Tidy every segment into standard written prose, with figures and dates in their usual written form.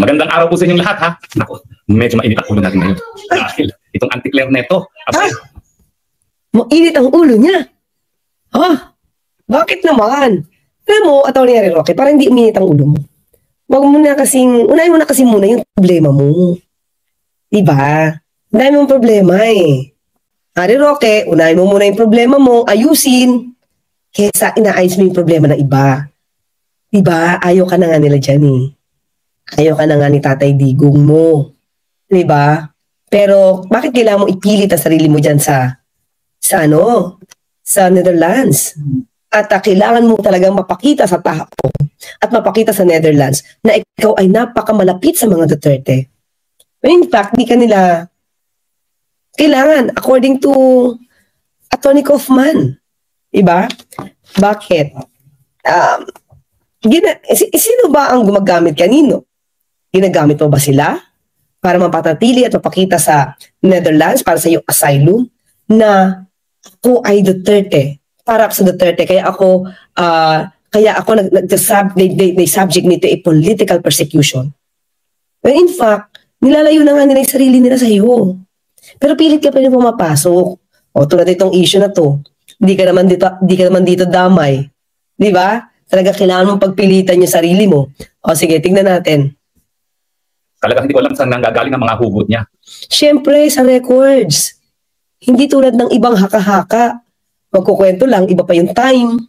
Magandang araw po sa inyong lahat, ha? Naku, medyo mainit ang ulo natin ngayon. Dahil itong Auntie Neto. Ha? Mainit ang ulo niya? Ha? Bakit naman? Alam mo, Atty. Roque, parang hindi uminit ang ulo mo. Unahin mo na kasi muna yung problema mo. Diba? Unahin mo yung problema eh. Harry Roque, unahin mo muna yung problema mo, ayusin. Kesa inaayos mo yung problema ng iba. Diba? Ayaw ka na nga nila dyan eh. Ayaw ka na nga ni Tatay Digong mo. Diba? Pero bakit kailangan mo ipilit ang sarili mo dyan sa Netherlands? At kailangan mo talagang mapakita sa tao at mapakita sa Netherlands na ikaw ay napakamalapit sa mga Duterte. In fact, di ka nila kailangan, according to Atty. Kaufman. Diba? Bakit? Sino ba ang gumagamit kanino? Ginagamit mo ba sila para mapatatili at mapakita sa Netherlands para sa iyong asylum na ako ay Duterte? Para sa Duterte, kaya ako they subject me to a political persecution. When in fact, nilalayo na nga nila yung sarili nila sa iyo. Pero pilit ka pa rin pumapasok. O tulad itong issue na to, di ka naman dito damay. Di ba? Talaga kailangan mong pagpilitan yung sarili mo. O sige, tingnan natin. Talagang hindi ko alam saan nanggagaling ang mga hugot niya. Siyempre, sa records. Hindi tulad ng ibang haka-haka. Magkukwento lang, iba pa yung time.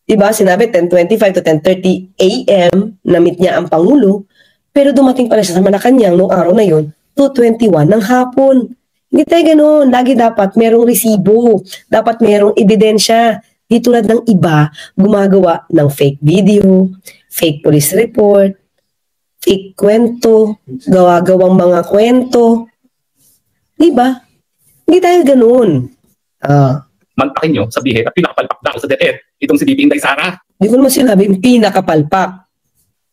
Diba? Sinabi 10:25 to 10:30 a.m. na-meet niya ang Pangulo. Pero dumating pala siya sa Malacanang noong araw na yon, 2:21 ng hapon. Hindi tayo ganun. Lagi dapat merong resibo. Dapat merong ebidensya. Di tulad ng iba, gumagawa ng fake video, fake police report, fake kwento, gawa-gawang mga kwento. Diba? Hindi tayo ganun. Mantakin nyo, sabihin at pinakapalpak daw sa DepEd itong si VP Inday Sara. Hindi ko naman sinabi pinakapalpak.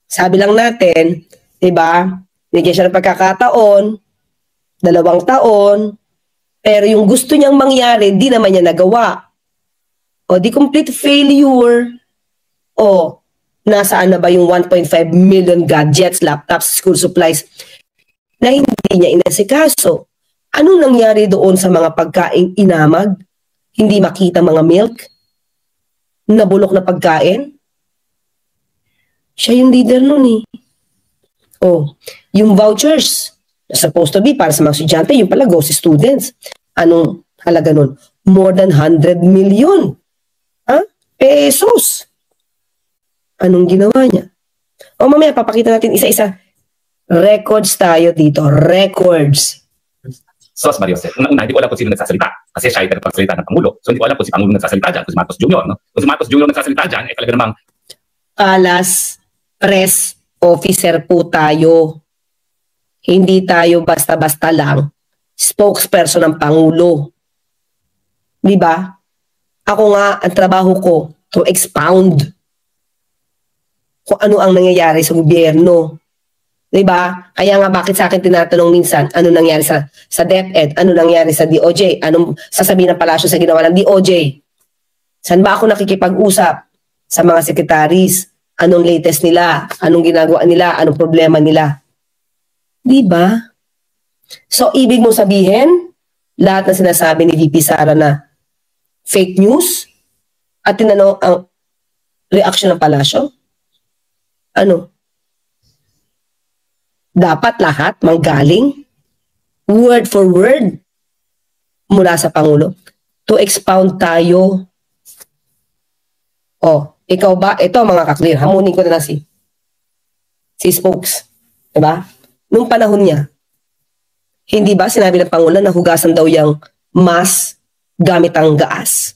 Sabi lang natin, diba, bigyan siya ng pagkakataon, 2 taon, pero yung gusto niyang mangyari, di naman niya nagawa. O di complete failure. O nasaan na ba yung 1.5 million gadgets, laptops, school supplies na hindi niya inasikaso? Anong nangyari doon sa mga pagkain inamag? Hindi makita mga milk? Nabulok na pagkain? Siya yung leader nun eh. Oh, yung vouchers na supposed to be para sa mga estudyante, yung pala goes to students. Anong halaga nun? More than 100 million pesos. Anong ginawa niya? O mamaya, papakita natin isa-isa. Records tayo dito. Records. Sos Mariosep. Una, hindi ko alam kung sino nagsasalita. Kasi siya ay nagsasalita ng Pangulo. So hindi ko alam kung si Pangulo nagsasalita dyan, kung si Marcos Jr. No? Kung si Marcos Jr. nagsasalita dyan, eh talaga namang Alas press officer po tayo. Hindi tayo basta-basta lang spokesperson ng Pangulo. Di ba? Ako nga, ang trabaho ko to expound kung ano ang nangyayari sa gobyerno. Diba? Kaya nga bakit sa akin tinatanong minsan, ano nangyari sa DepEd, ano nangyari sa DOJ, anong sasabihin ng palasyo sa ginawa ng DOJ? Saan ba ako nakikipag-usap sa mga secretaries? Anong latest nila? Anong ginagawa nila? Anong problema nila? Diba? So, ibig mo sabihin, lahat na sinasabi ni VP Sara na fake news at tinanong ang reaction ng palasyo? Ano? Dapat lahat manggaling word for word mula sa Pangulo to expound tayo. Oh, ikaw ba? Ito mga kaklir, hamunin ko na lang si Spokes. Diba? Nung panahon niya, hindi ba sinabi ng Pangulo na hugasan daw yung mas gamit ang gaas?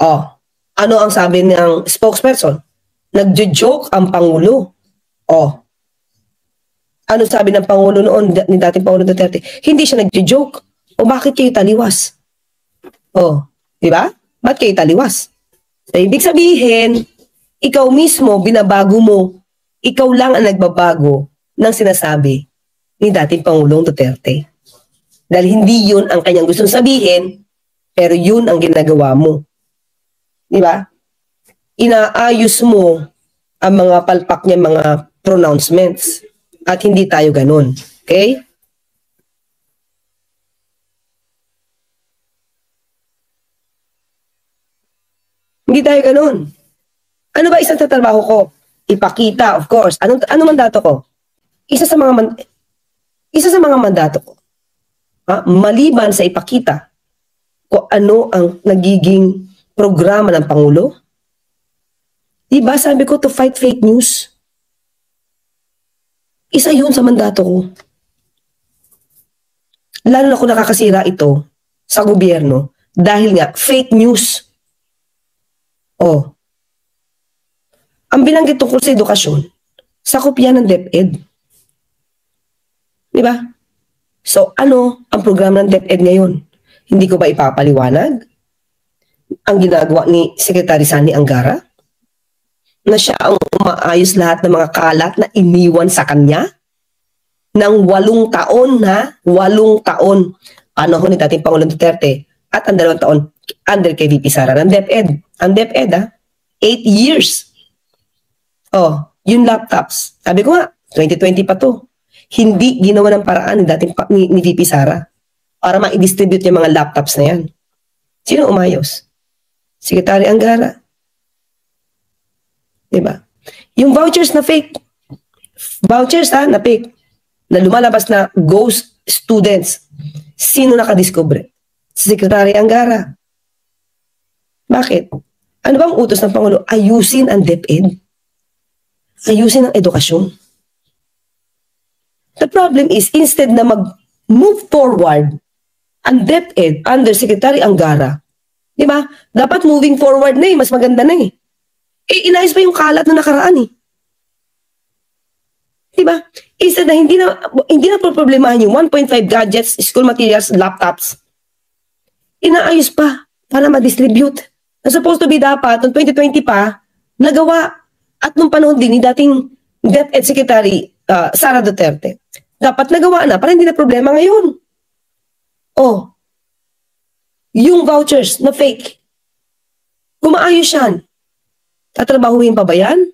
Oh, ano ang sabi ng spokesperson? Nagjo-joke ang Pangulo. Oh, ano sabi ng Pangulo noon, ni dating Pangulo Duterte? Hindi siya nagjo-joke. O bakit kayo taliwas? O, di ba? Ba't kayo taliwas? So, ibig sabihin, ikaw mismo, binabago mo. Ikaw lang ang nagbabago ng sinasabi ni dating Pangulong Duterte. Dahil hindi yun ang kanyang gustong sabihin, pero yun ang ginagawa mo. Di ba? Inaayos mo ang mga palpak niya, mga pronouncements. At hindi tayo ganun. Okay? Hindi tayo ganun. Ano ba isang tatrabaho ko? Ipakita, of course. Ano mandato ko? Isa sa mga mandato ko. Maliban sa ipakita kung ano ang nagiging programa ng Pangulo. Diba sabi ko to fight fake news? Isa yun sa mandato ko. Lalo na kung nakakasira ito sa gobyerno dahil nga fake news. Oh. Ang binanggit tungkol sa edukasyon, sakop yan ng DepEd. Diba? So, ano ang programa ng DepEd ngayon? Hindi ko ba ipapaliwanag ang ginagawa ni Secretary Sani Angara? Na siya ang umaayos lahat ng mga kalat na iniwan sa kanya? Ng 8 taon na, 8 taon, panahon ni dating Pangulong Duterte at ang 2 taon under kay VP Sara ng DepEd. Ang DepEd 8 years. Oh, yung laptops. Sabi ko nga, 2020 pa to. Hindi ginawa ng paraan ni VP Sara para ma-distribute yung mga laptops na yan. Sino umayos? Secretary Angara. Diba? Yung vouchers na fake. Vouchers na fake. Na lumalabas na ghost students. Sino nakadiscover? Si Secretary Angara. Bakit? Ano bang utos ng Pangulo? Ayusin ang DepEd. Ayusin ang edukasyon. The problem is, instead na mag-move forward ang DepEd under Secretary Angara, di ba? Dapat moving forward na mas maganda na inayos pa yung kalat na nakaraan Di ba? Instead na hindi na problemahan yung 1.5 gadgets, school materials, laptops. Inaayos pa para ma-distribute. Na supposed to be dapat, noong 2020 pa, nagawa. At nung panahon din ni dating DepEd Secretary Sara Duterte, dapat nagawa na para hindi na problema ngayon. Oh, yung vouchers na fake, kumaayos yan. Tatrabahuhin pa ba yan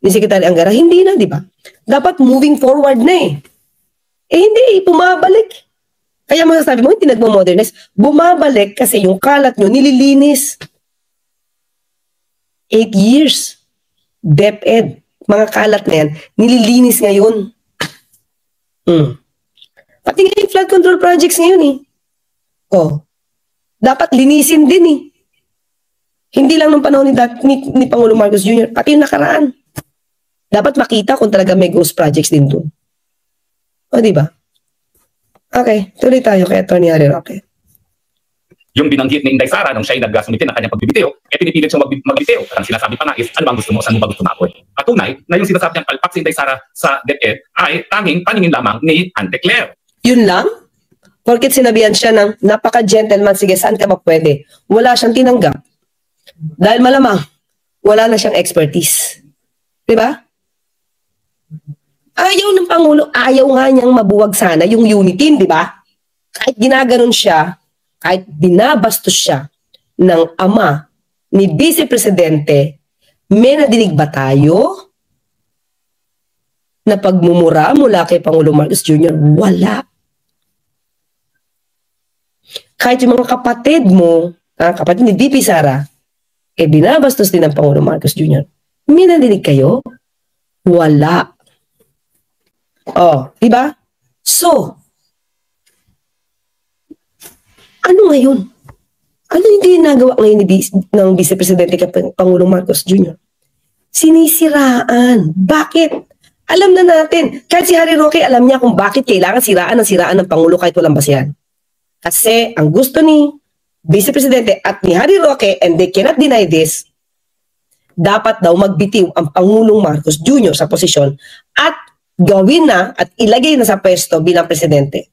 ni Secretary Angara? Hindi na, di ba? Dapat moving forward na hindi, bumabalik. Kaya masasabi mo, hindi nagmo-modernize. Bumabalik kasi yung kalat nyo, nililinis. 8 years. DepEd, mga kalat na yan, nililinis ngayon. Pati nga yung flood control projects ngayon Oh, dapat linisin din Hindi lang nung panahon ni Pangulong Marcos Jr., pati yung nakaraan. Dapat makita kung talaga may ghost projects din doon. O, di ba? Okay, tuloy tayo kay Atty. Harry Roque. Yung binanggit ni Inday Sara nung siya ay nagsumitin ng kanyang pagbibiteo, pinipilit siyang magbiteo. At ang sinasabi pa nga is, ano bang gusto mo? Saan mo ba gusto maakoy? Patunay na yung sinasabi niyang palpak si Inday Sara sa DepEd ay tanging paningin lamang ni Ante Claire. Yun lang? Porket sinabihan siya ng napaka-gentleman, sige, saan ka ba pwede? Wala siyang tinanggap. Dahil malamang, wala na siyang expertise. Diba? Ayaw ng Pangulo, ayaw nga niyang mabuwag sana yung unity, diba? Kahit ginaganon siya, kahit binabastos siya ng ama ni Vice Presidente, may nadinig ba tayo na pagmumura mula kay Pangulong Marcos Jr.? Wala. Kahit yung mga kapatid mo, kapatid ni VP Sara, binabastos din ng Pangulong Marcos Jr. May nadinig kayo? Wala. Oh, diba? So, ano ngayon? Ano hindi nagawa ngayon ng Vice Presidente kay Pangulong Marcos Jr.? Sinisiraan. Bakit? Alam na natin. Kahit si Harry Roque, alam niya kung bakit kailangan siraan ng Pangulo kahit walang basihan. Kasi ang gusto ni Vice Presidente at ni Harry Roque, and they cannot deny this, dapat daw magbitiw ang Pangulong Marcos Jr. sa posisyon at gawin na at ilagay na sa pwesto bilang Presidente.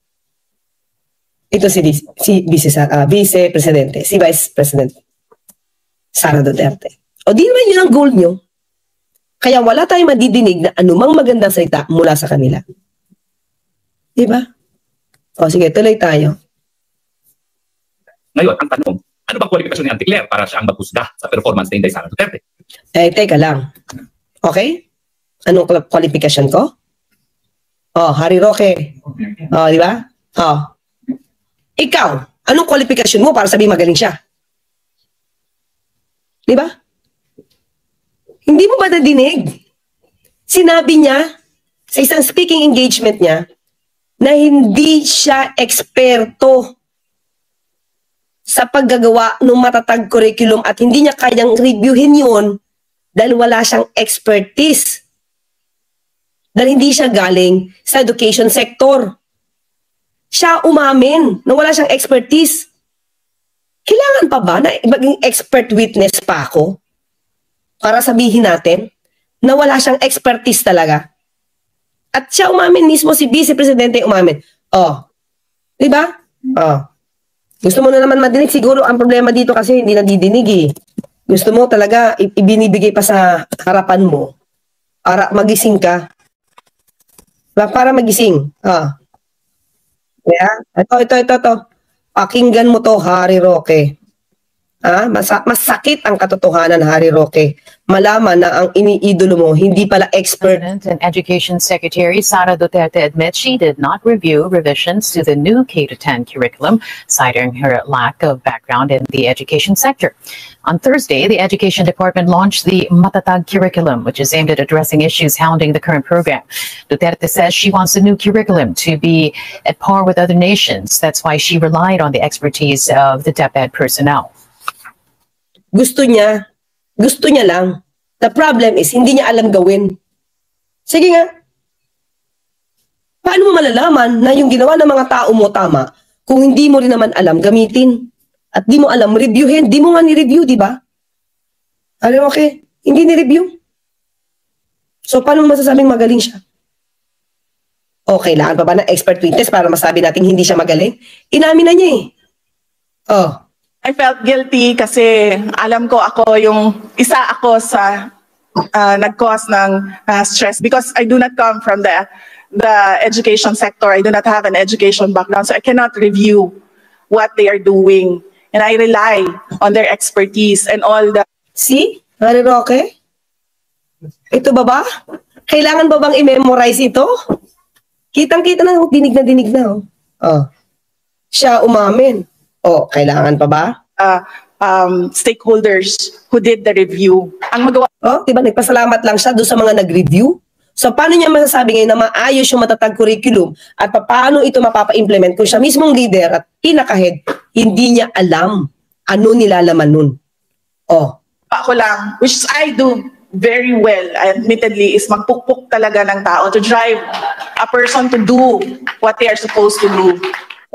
Ito si Vice Presidente, si Vice President Sara Duterte. O di naman yun ang goal nyo. Kaya wala tayong madidinig na anumang magandang salita mula sa kanila. Diba? O sige, tuloy tayo. Ngayon, ang tanong, ano bang kwalifikasyon ni Ante Claire para siya ang maghusga sa performance ni Inday Sara Duterte? Teka lang. Okay? Anong qualification ko? Oh, Harry Roque. Oh, di ba? Oh. Ikaw, anong qualification mo para sabihin magaling siya? Di ba? Hindi mo ba nadinig? Sinabi niya sa isang speaking engagement niya na hindi siya eksperto sa paggagawa ng matatag curriculum at hindi niya kayang reviewin yun dahil wala siyang expertise. Dahil hindi siya galing sa education sector. Siya umamin na wala siyang expertise. Kailangan pa ba na maging expert witness pa ako para sabihin natin na wala siyang expertise talaga? At siya umamin mismo, si Vice Presidente umamin. Oh, di ba? Oh. Gusto mo na naman madinig, siguro ang problema dito kasi hindi nadidinig eh. Gusto mo talaga ibinibigay pa sa harapan mo para magising ka. Para magising. Ah. Yeah. Ito. Pakinggan mo to, Harry Roque. Ah, masakit ang katotohanan, Harry Roque. Malaman na ang iniidolo mo hindi pala expert. President and Education Secretary Sara Duterte admits she did not review revisions to the new K-10 curriculum, citing her lack of background in the education sector. On Thursday, the Education Department launched the Matatag curriculum, which is aimed at addressing issues hounding the current program. Duterte says she wants the new curriculum to be at par with other nations. That's why she relied on the expertise of the DepEd personnel. Gusto niya lang. The problem is, hindi niya alam gawin. Sige nga. Paano mo malalaman na yung ginawa ng mga tao mo tama kung hindi mo rin naman alam gamitin? At di mo alam reviewin? Di mo nga ni-review, di ba? Alam, okay? Hindi ni-review. So, paano mo masasabing magaling siya? O, kailangan pa ba ng expert witness para masabi natin hindi siya magaling? Inamin na niya eh. Oh. I felt guilty kasi alam ko isa ako sa nag-cause ng stress because I do not come from the education sector. I do not have an education background, so I cannot review what they are doing. And I rely on their expertise and all the... See? Harry Roque? Ito ba? Kailangan ba bang i-memorize ito? Kitang-kita na, dinig na. Oh. Siya umamin. Oh, kailangan pa ba? Stakeholders who did the review. Ang magawa... Oh, diba, nagpasalamat lang siya doon sa mga nag-review. So, paano niya masasabi ngayon na maayos yung matatag curriculum at paano ito mapapa-implement kung siya mismong leader at pinaka-head, hindi niya alam ano nilalaman nun. Oh. Ako lang, which I do very well, admittedly, is magpukpuk talaga ng tao to drive a person to do what they are supposed to do.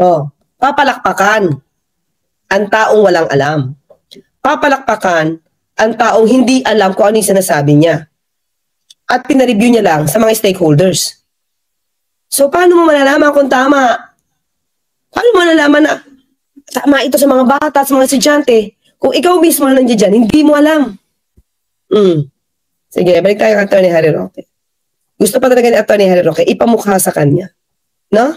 Oh, papalakpakan ang taong walang alam. Papalakpakan ang taong hindi alam kung ano yung sinasabi niya. At pinareview niya lang sa mga stakeholders. So, paano mo malalaman kung tama? Paano mo malalaman na tama ito sa mga bata, sa mga estudyante? Kung ikaw mismo na nandiyan dyan, hindi mo alam. Sige, balik tayo kay Atty. Harry Roque. Gusto pa talaga ni Atty. Harry Roque ipamukha sa kanya. No?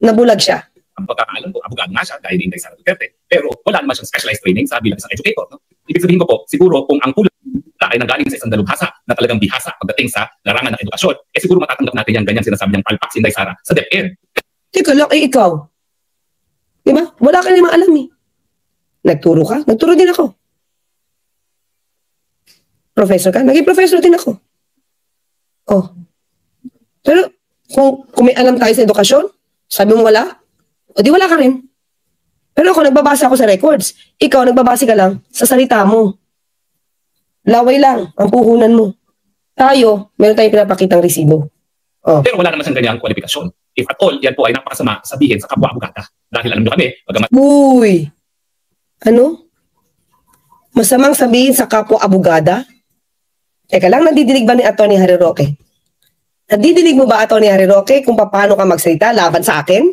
Nabulag siya. Ang pagkakaalam ko, abogado nga siya dahil hindi sa Duterte. Pero wala naman siyang specialized training sa bilang isang educator. No? Ibig sabihin ko po, siguro kung ang kulang ay nanggaling sa isang dalubhasa na talagang bihasa pagdating sa larangan ng edukasyon, siguro matatanggap natin yan ganyan sinasabi niyang palpak si Inday Sara sa DepEd. Teka lang, ikaw. Diba? Wala ka namang alam eh. Nagturo ka? Nagturo din ako. Professor ka? Naging professor din ako. Oh. Pero kung may alam tayo sa edukasyon, sabi mo wala, o di wala ka rin. Pero ako, nagbabasa ako sa records. Ikaw, nagbabasa ka lang sa salita mo. Laway lang ang puhunan mo. Tayo, meron tayong pinapakitang resibo. Oh. Pero wala naman siyang ganyang kwalifikasyon. If at all, yan po ay napakasama sabihin sa kapwa abogata. Dahil alam nyo kami, bagamat... Uy! Ano? Masamang sabihin sa kapwa abogada? Teka lang, nadidinig ba ni Atty. Harry Roque? Nadidinig mo ba, Atty. Harry Roque, kung paano ka magsalita laban sa akin?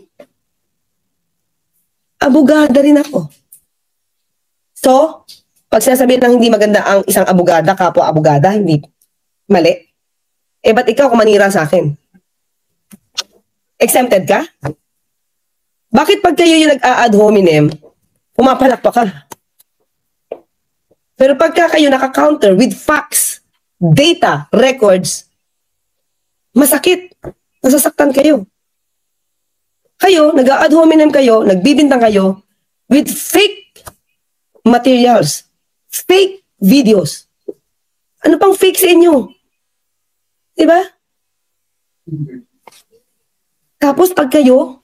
Abogada rin ako. So, pag sinasabihin ng hindi maganda ang isang abogada, kapwa abogada, hindi mali. Eh, ba't ikaw kumanira sa akin? Exempted ka? Bakit pag kayo yung nag-a-ad hominem, pumapalakpak ka? Pero pagka kayo naka-counter with facts, data, records, masakit. Nasasaktan kayo. Kayo, nag-ad hominem kayo, nagbibintang kayo with fake materials, fake videos. Ano pang fake sa inyo? Diba? Tapos pag kayo,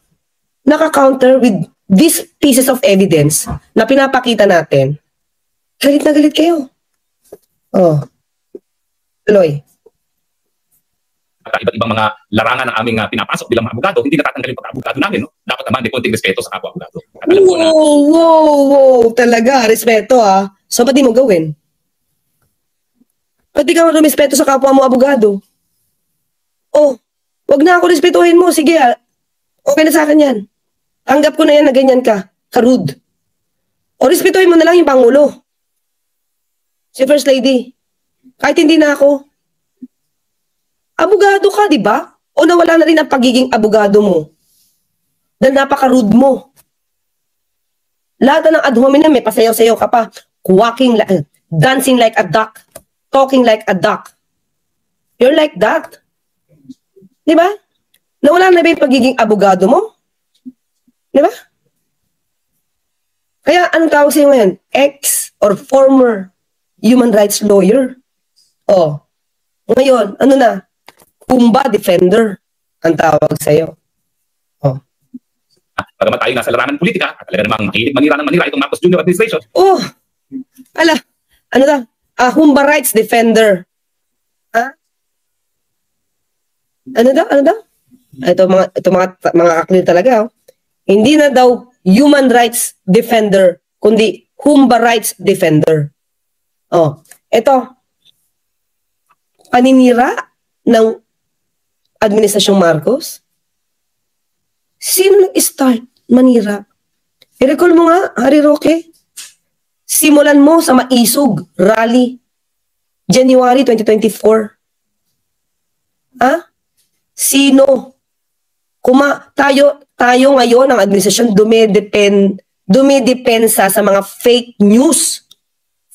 naka-counter with these pieces of evidence na pinapakita natin, galit na galit kayo. Oh. Tuloy. At iba't ibang mga larangan ng aming pinapasok bilang mga abogado, hindi natatanggal yung pagka-abogado namin. No? Dapat naman may konting respeto sa kapwa-abogado. At alam ko na, Wow, talaga, respeto ah. So, ba't di mo gawin? Ba't di ka rumispeto sa kapwa mo abogado? Oh, wag na ako respetuhin mo. Sige, okay na sa akin yan. Tanggap ko na yan na ganyan ka. Karude. O respetuhin mo na lang yung Pangulo. Si First Lady. Kahit hindi na ako. Abogado ka, di ba? O nawala na rin ang pagiging abogado mo? Dahil napaka-rude mo. Lahat ng ad hominem, may pasayaw-sayaw ka pa. Dancing like a duck. Talking like a duck. You're like that. Di ba? Nawala na ba yung pagiging abogado mo? Di ba? Kaya anong tawag sa'yo ngayon? Ex or former human rights lawyer. Oh. Ngayon, ano na? Kumba defender ang tawag sa'yo. Oh. bagamat tayo nasa larangan ng politika, at talaga namang makinig manira ng manira itong Marcos Jr. administration. Oh! Ano daw? Humba rights defender. Ha? Ano daw? Ito mga kaklir talaga. Oh. Hindi na daw human rights defender, kundi humba rights defender. Oh, ito. Paninira ng Administrasyong Marcos? Sino nag-start manira? I-recall mo nga, Harry Roque. Simulan mo sa Maisog Rally, January 2024. Ha? Sino? Tayo ngayon, ang administrasyon, dumidepensa sa mga fake news.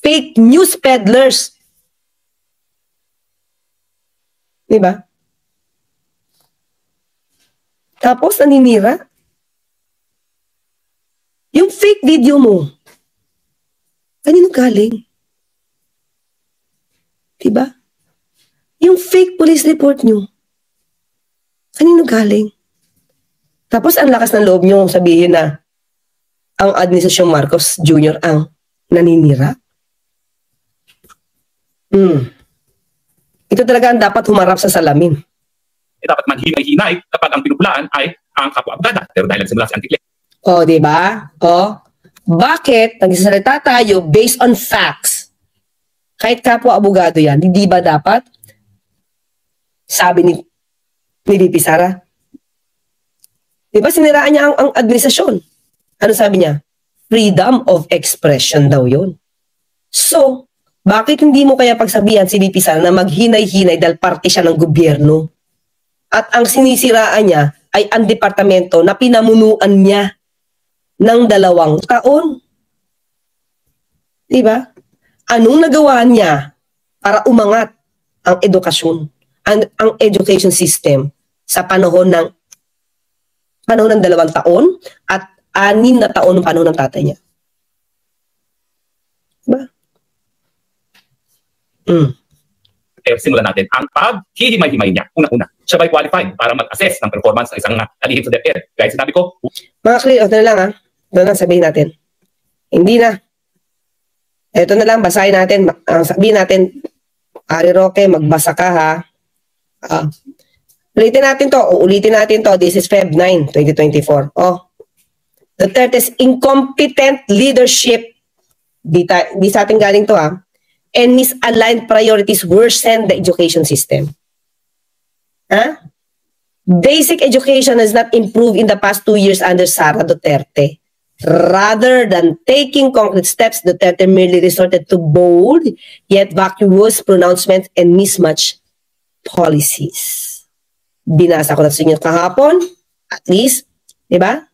Fake news peddlers. Diba? Tapos, naninira. Yung fake video mo, kanino galing? Diba? Yung fake police report nyo, kanino galing? Tapos, ang lakas ng loob nyo sabihin na ang Administrasyong Marcos Jr. ang naninira? Ito talaga ang dapat humarap sa salamin. Dapat man hinay-hinay kapag ang pinupulaan ay ang kapwa-abogada. Pero dahil nagsimula si Antique Lake. Oh, di ba? Oh, bakit nagsasalita tayo based on facts? Kahit kapwa-abogado yan, hindi ba dapat? Sabi ni VP Sara. Di ba siniraan niya ang administrasyon? Ano sabi niya? Freedom of expression daw yun. So, bakit hindi mo kaya pagsabihan si VP Sara na maghinay-hinay dahil parte siya ng gobyerno? At ang sinisiraan niya ay ang departamento na pinamunuan niya ng 2 taon. Diba? Anong nagawa niya para umangat ang edukasyon, ang education system sa panahon ng 2 taon at 6 na taon ng panahon ng tatay niya? Diba? Simulan natin ang paghihimay-himay niya. Una-una, siya ba'y qualified para mag-assess ng performance ng isang kalihim sa DepEd? Guys, sinabi ko, mga clear, ito na lang ha. Ito na sabihin natin. Hindi na. Ito na lang, basahin natin. Sabihin natin, Harry Roque, magbasa ka ha. Ulitin natin to. This is Feb 9, 2024. Oh. Duterte's incompetent leadership. Di sa atin galing to ha. And misaligned priorities worsen the education system. Huh? Basic education has not improved in the past 2 years under Sara Duterte. Rather than taking concrete steps, Duterte merely resorted to bold yet vacuous pronouncements and mismatched policies. Binasa ko na sa inyo kahapon, at least, di ba?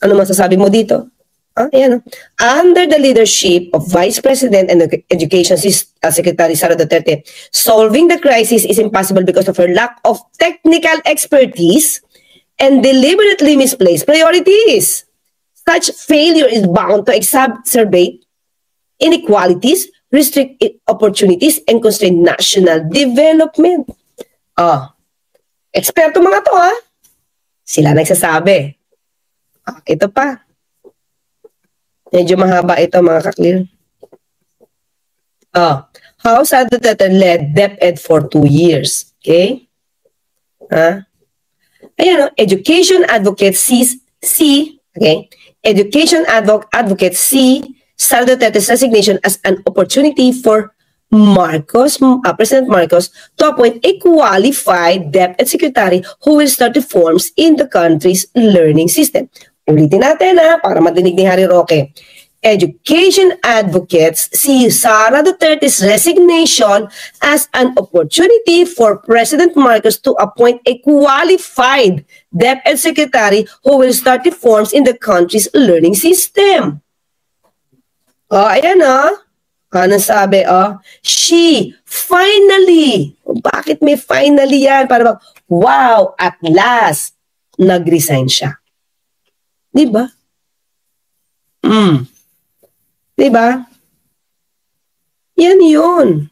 Ano masasabi mo dito? Ayan. Under the leadership of Vice President and Education Secretary Sara Duterte, solving the crisis is impossible because of her lack of technical expertise and deliberately misplaced priorities. Such failure is bound to exacerbate inequalities, restrict opportunities, and constrain national development. Eksperto mga to, Sila nagsasabi. Ito pa. Medyo mahaba ito, mga ka-clear. How Sara Duterte led DepEd for 2 years. Okay? Ayan, education advocates see, okay? Education advocates see Sara Duterte's resignation as an opportunity for President Marcos to appoint a qualified DepEd secretary who will start reforms in the country's learning system. Ulitin natin para madinig ni Harry Roque. Education advocates see Sara Duterte's resignation as an opportunity for President Marcos to appoint a qualified DepEd secretary who will start reforms in the country's learning system. Ayan Ano sabi, she finally, bakit may finally yan? Para wow, at last, nag-resign siya. Diba? Diba? Yan yun.